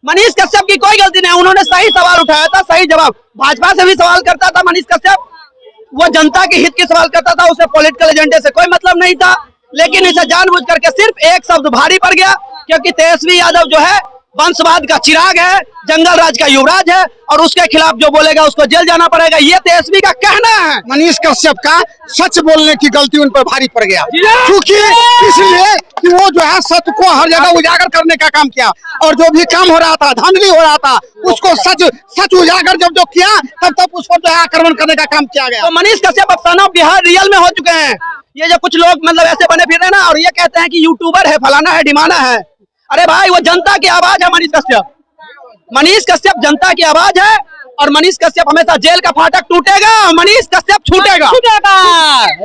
मनीष कश्यप की कोई गलती नहीं, उन्होंने सही सवाल उठाया था, सही जवाब। भाजपा से भी सवाल करता था मनीष कश्यप, वो जनता के हित के सवाल करता था, उसे पॉलिटिकल एजेंडे से कोई मतलब नहीं था। लेकिन इसे जानबूझ करके सिर्फ एक शब्द भारी पड़ गया, क्योंकि तेजस्वी यादव जो है वंशवाद का चिराग है, जंगल राज का युवराज है, और उसके खिलाफ जो बोलेगा उसको जेल जाना पड़ेगा, ये तेजस्वी का कहना है। मनीष कश्यप का सच बोलने की गलती उन पर भारी पड़ गया, क्योंकि इसलिए कि वो जो है सत्य को हर जगह उजागर करने का काम किया, और जो भी काम हो रहा था, धांधली हो रहा था, उसको सच उजागर जब किया, तब उस पर जो है आक्रमण करने का काम किया गया। तो मनीष कश्यप अब सन ऑफ बिहार रियल में हो चुके हैं। ये जो कुछ लोग मतलब ऐसे बने फिर रहे हैं ना, और ये कहते हैं कि यूट्यूबर है, फलाना है, ढिमाना है। अरे भाई, वो जनता की आवाज है मनीष कश्यप। मनीष कश्यप जनता की आवाज है, और मनीष कश्यप हमेशा जेल का फाटक टूटेगा, मनीष कश्यप छूटेगा,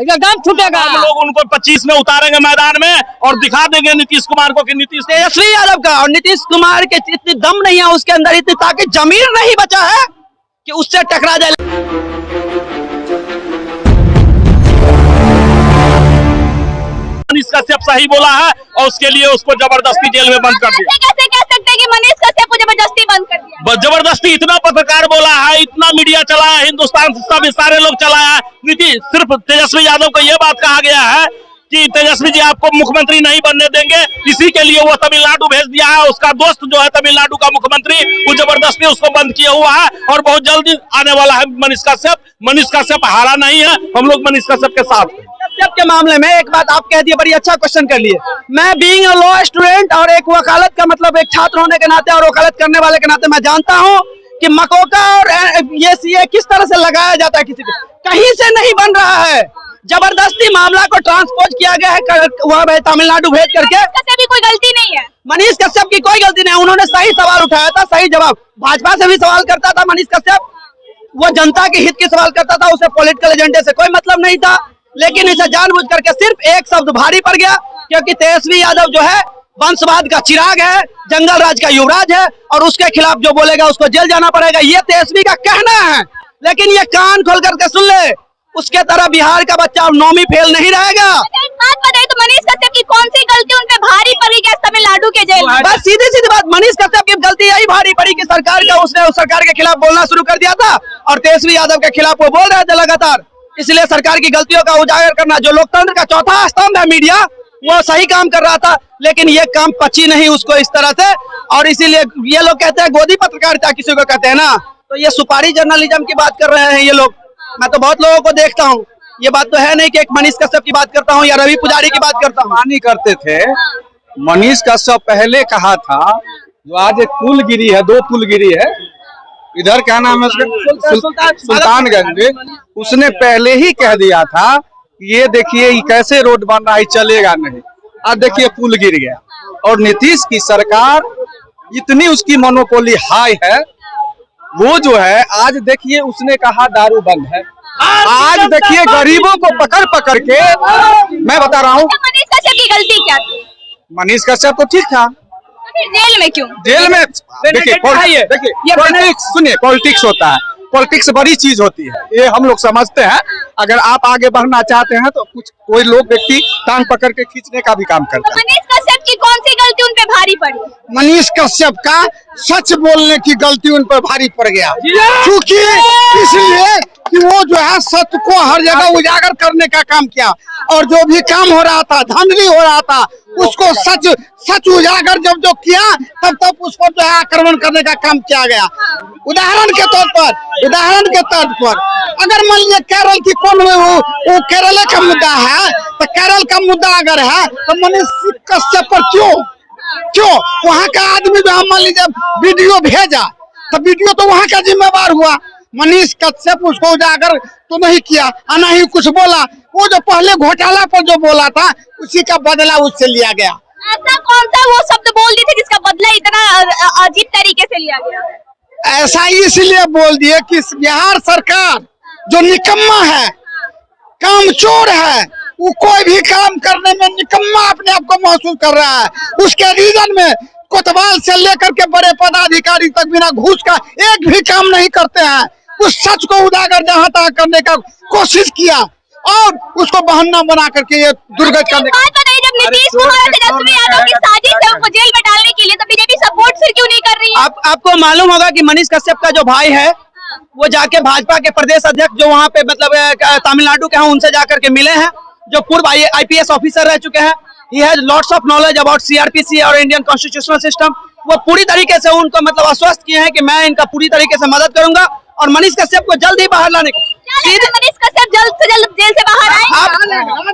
एकदम छूटेगा। हम लोग उनको 25 में उतारेंगे मैदान में और दिखा देंगे नीतीश कुमार को कि नीतीश तेजस्वी यादव का और नीतीश कुमार के इतनी दम नहीं है उसके अंदर, इतनी ताकि जमीर नहीं बचा है कि उससे टकरा जाए। मनीष कश्यप सही बोला है, और उसके लिए उसको जबरदस्ती जेल में बंद कर दिया। कैसे कह सकते हैं कि मनीष कश्यप को जबरदस्ती बंद कर दिया? जबरदस्ती इतना पत्रकार बोला है, इतना मीडिया चलाया, हिंदुस्तान सब सारे लोग चलाया। नीतीश सिर्फ तेजस्वी यादव को यह बात कहा गया है कि तेजस्वी जी आपको मुख्यमंत्री नहीं बनने देंगे, इसी के लिए वो तमिलनाडु भेज दिया है। उसका दोस्त जो है तमिलनाडु का मुख्यमंत्री, वो जबरदस्ती उसको बंद किया हुआ है, और बहुत जल्दी आने वाला है मनीष कश्यप। मनीष कश्यप हारा नहीं है, हम लोग मनीष कश्यप के साथ हैं। कश्यप के मामले में एक बात आप कह दिए, बड़ी अच्छा क्वेश्चन कर लिए। मैं बीइंग अ लॉ स्टूडेंट और एक वकालत का मतलब एक छात्र होने के नाते और वकालत करने वाले के नाते मैं जानता हूं कि मकोका और ये सीए किस तरह से लगाया जाता है, किसी पे कहीं से नहीं बन रहा है। जबरदस्ती मामला को ट्रांसपोज किया गया है वह तमिलनाडु भेज करके। कश्यप की कोई गलती नहीं है, मनीष कश्यप की कोई गलती नहीं, उन्होंने सही सवाल उठाया था, सही जवाब। भाजपा से भी सवाल करता था मनीष कश्यप, वो जनता के हित के सवाल करता था, उसे पॉलिटिकल एजेंडे से कोई मतलब नहीं था। लेकिन इसे जानबूझ करके सिर्फ एक शब्द भारी पड़ गया, क्योंकि तेजस्वी यादव जो है वंशवाद का चिराग है, जंगल राज का युवराज है, और उसके खिलाफ जो बोलेगा उसको जेल जाना पड़ेगा, ये तेजस्वी का कहना है। लेकिन ये कान खोल करके सुन ले, उसके तरह बिहार का बच्चा 9वीं फेल नहीं रहेगा। एक बात बताइए, तो मनीष कश्यप की कौन सी गलती उन पे भारी पड़ी क्या तमिलनाडु के जेल में? बस सीधी सीधी बात, मनीष कश्यप की गलती यही भारी पड़ी कि उसने उस सरकार के खिलाफ बोलना शुरू कर दिया था, और तेजस्वी यादव के खिलाफ वो बोल रहे थे लगातार। इसलिए सरकार की गलतियों का उजागर करना, जो लोकतंत्र का चौथा स्तंभ है मीडिया, वो सही काम कर रहा था, लेकिन ये काम पची नहीं उसको इस तरह से। और इसीलिए ये लोग कहते हैं गोदी पत्रकारिता किसी को कहते हैं ना, तो ये सुपारी जर्नलिज्म की बात कर रहे हैं ये लोग। मैं तो बहुत लोगों को देखता हूँ, ये बात तो है नहीं कि एक मनीष कश्यप की बात करता हूँ या रवि पुजारी की बात करता हूँ। मानी करते थे मनीष कश्यप पहले कहा था, जो आज एक पुल गिरी है, 2 पुल गिरी है इधर, क्या नाम है उसका, सुल्तानगंज में, उसने पहले ही कह दिया था ये देखिए कैसे रोड बन रहा है, चलेगा नहीं। आज देखिए पुल गिर गया, और नीतीश की सरकार इतनी उसकी मोनोपोली हाई है, वो जो है आज देखिए उसने कहा दारू बंद है, आज देखिए गरीबों को पकड़ के, मैं बता रहा हूँ। मनीष कश्यप की गलती क्या थी? मनीष कश्यप तो ठीक था, फिर जेल में क्यों? जेल में देखिए पॉलिटिक्स, सुनिए, पॉलिटिक्स होता है, पॉलिटिक्स बड़ी चीज होती है, ये हम लोग समझते हैं। अगर आप आगे बढ़ना चाहते हैं तो कुछ कोई लोग व्यक्ति टांग पकड़ के खींचने का भी काम करते हैं। मनीष कश्यप की कौन सी गलती उन पे भारी पड़ी? मनीष कश्यप का सच बोलने की गलती उन पर भारी पड़ गया, क्योंकि इसलिए कि वो जो है सत्य को हर जगह उजागर करने का काम किया, और जो भी काम हो रहा था, धांधली हो रहा था, उसको सच उजागर जब किया, तब उस पर जो है आक्रमण करने का काम किया गया। उदाहरण के तौर पर अगर मान लीजिए केरल की वो केरल का मुद्दा है, तो केरल का मुद्दा अगर है तो मनीष कश्यप पर क्यों वहाँ का आदमी जो मान लीजिए वीडियो भेजा, तो वीडियो तो वहाँ का जिम्मेवार हुआ। मनीष कश्यप उसको उजागर तो नहीं किया, ना ही कुछ बोला। वो जो पहले घोटाला पर जो बोला था, उसी का बदला उससे लिया गया। ऐसा कौन सा वो शब्द बोल दिए थे जिसका बदला इतना अजीब तरीके से लिया गया? ऐसा इसलिए बोल दिए कि बिहार सरकार जो निकम्मा है, कामचोर है, वो कोई भी काम करने में निकम्मा अपने आप को महसूस कर रहा है। उसके रीजन में कोतवाल से लेकर के बड़े पदाधिकारी तक बिना घूस का एक भी काम नहीं करते हैं। उस सच को उजागर जहां तक करने का कोशिश किया, और उसको बहाना बना करके ये दुर्गत करने का। बात बताइए, जब नीतीश कुमार और तेजस्वी यादव की साजिश है उनको जेल में डालने के लिए, तो बीजेपी सपोर्ट फिर क्यों नहीं कर रही है? आपको मालूम होगा कि मनीष कश्यप का जो भाई है वो जाके भाजपा के प्रदेश अध्यक्ष जो वहाँ पे मतलब तमिलनाडु के हैं उनसे जाकर के मिले हैं, जो पूर्व IPS ऑफिसर रह चुके हैं। He has lots of knowledge about CRPC और इंडियन कॉन्स्टिट्यूशनल सिस्टम। वो पूरी तरीके से उनको मतलब आश्वस्त किए हैं कि मैं इनका पूरी तरीके से मदद करूंगा और मनीष कश्यप को जल्द ही बाहर लाने मनीष कश्यप जल्द से जल्द जेल से बाहर आए।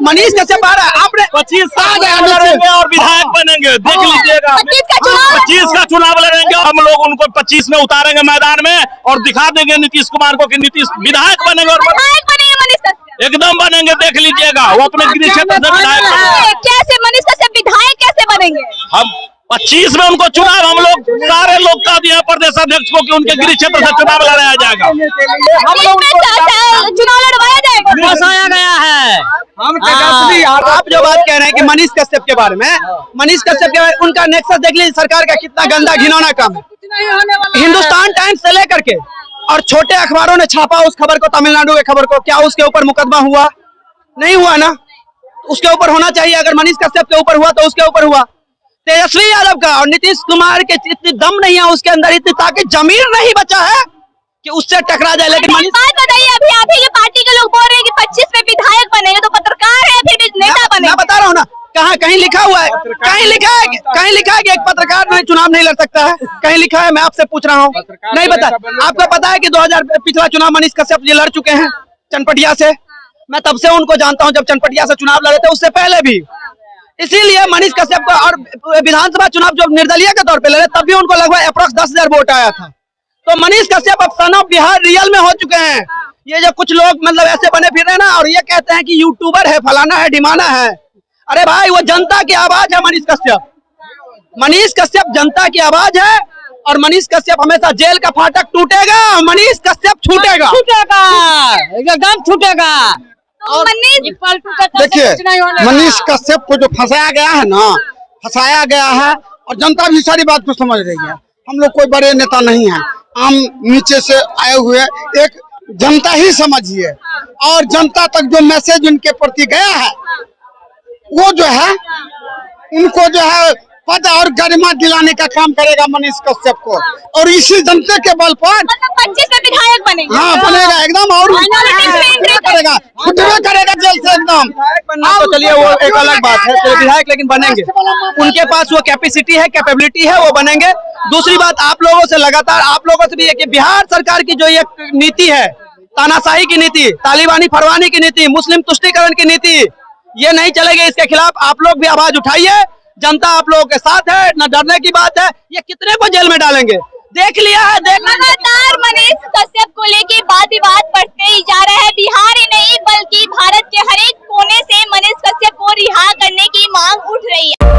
मनीष कश्यप बाहर आप 25 साल लड़ेंगे और विधायक बनेंगे, देख लीजिएगा। 25 का चुनाव लड़ेंगे, हम लोग उनको 25 में उतारेंगे मैदान में और दिखा देंगे नीतीश कुमार को कि नीतीश विधायक बनेंगे और मनीष कश्यप एकदम बनेंगे, देख लीजिएगा। वो अपने गृह क्षेत्र से विधायक बनेंगे। कैसे मनीष कश्यप विधायक कैसे बनेंगे? हम 25 में उनको चुनाव, हम लोग सारे लोग का दिया प्रदेश अध्यक्ष को कि उनके गृह क्षेत्र से चुनाव लड़ाया जाएगा। हम लोग चुनाव लड़वाया जाएगा, फंसाया गया है। आप जो बात कह रहे हैं कि मनीष कश्यप के बारे में, मनीष कश्यप के बारे में उनका नेक्सस देख लीजिए, सरकार का कितना गंदा घिनौना काम है। हिंदुस्तान टाइम्स से लेकर के और छोटे अखबारों ने छापा उस खबर को, तमिलनाडु के खबर को। क्या उसके ऊपर मुकदमा हुआ? नहीं हुआ ना। उसके ऊपर होना चाहिए। अगर मनीष कश्यप के ऊपर हुआ तो उसके ऊपर हुआ। तेजस्वी यादव का और नीतीश कुमार के इतनी दम नहीं है, उसके अंदर इतनी ताकत जमीर नहीं बचा है कि उससे टकरा जाए। लेकिन बात बताइए, अभी आप ही के पार्टी के लोग बोल रहे हैं कि 25 में विधायक बनेंगे, तो पत्रकार है फिर भी नेता बनेंगे। मैं बता रहा हूँ ना, कहाँ कहीं लिखा हुआ है, कहीं लिखा है कि एक पत्रकार नहीं चुनाव नहीं लड़ सकता है? कहीं लिखा है? मैं आपसे पूछ रहा हूँ, नहीं बता। आपको पता है कि 2000 पिछला चुनाव मनीष कश्यप जी लड़ चुके हैं चनपटिया से। मैं तब से उनको जानता हूँ, जब चनपटिया से चुनाव लड़े थे, उससे पहले भी। इसीलिए मनीष कश्यप को, और विधानसभा चुनाव जो निर्दलीय के तौर पे लड़े तब भी उनको लगभग अप्रॉक्स 10,000 वोट आया था। तो मनीष कश्यप अब सन ऑफ बिहार रियल में हो चुके हैं। ये जो कुछ लोग मतलब ऐसे बने फिर रहे हैं ना, और ये कहते हैं कि यूट्यूबर है, फलाना है, ढिमाना है। अरे भाई, वो जनता की आवाज है मनीष कश्यप। मनीष कश्यप जनता की आवाज है और मनीष कश्यप हमेशा जेल का फाटक टूटेगा, मनीष कश्यप छूटेगा, एकदम छूटेगा। तो देखिए, मनीष कश्यप को जो फंसाया गया है ना, फंसाया गया है और जनता भी सारी बात को समझ रही है। हम लोग कोई बड़े नेता नहीं है, आम नीचे से आए हुए एक जनता ही समझिए। और जनता तक जो मैसेज उनके प्रति गया है, वो जो है उनको जो है पद और गरिमा दिलाने का काम करेगा मनीष कश्यप को। और इसी जनता के बल पर 25 में विधायक बनेंगे। हाँ, बनेगा एकदम। और करेगा, छुटवे करेगा जेल से एकदम। बनना तो चलिए वो एक अलग बात है, तो विधायक लेकिन बनेंगे। उनके पास वो कैपेसिटी है, कैपेबिलिटी है, वो बनेंगे। दूसरी बात, आप लोगों से लगातार, आप लोगों से भी है कि बिहार सरकार की जो ये नीति है, तानाशाही की नीति, तालिबानी फरवानी की नीति, मुस्लिम तुष्टीकरण की नीति, ये नहीं चलेगी। इसके खिलाफ आप लोग भी आवाज उठाइए। जनता आप लोगों के साथ है, न डरने की बात है। ये कितने को जेल में डालेंगे देख लिया है। लगातार मनीष कश्यप को लेके वाद विवाद बढ़ते ही जा रहा है। बिहार ही नहीं बल्कि भारत के हर एक कोने से मनीष कश्यप को रिहा करने की मांग उठ रही है।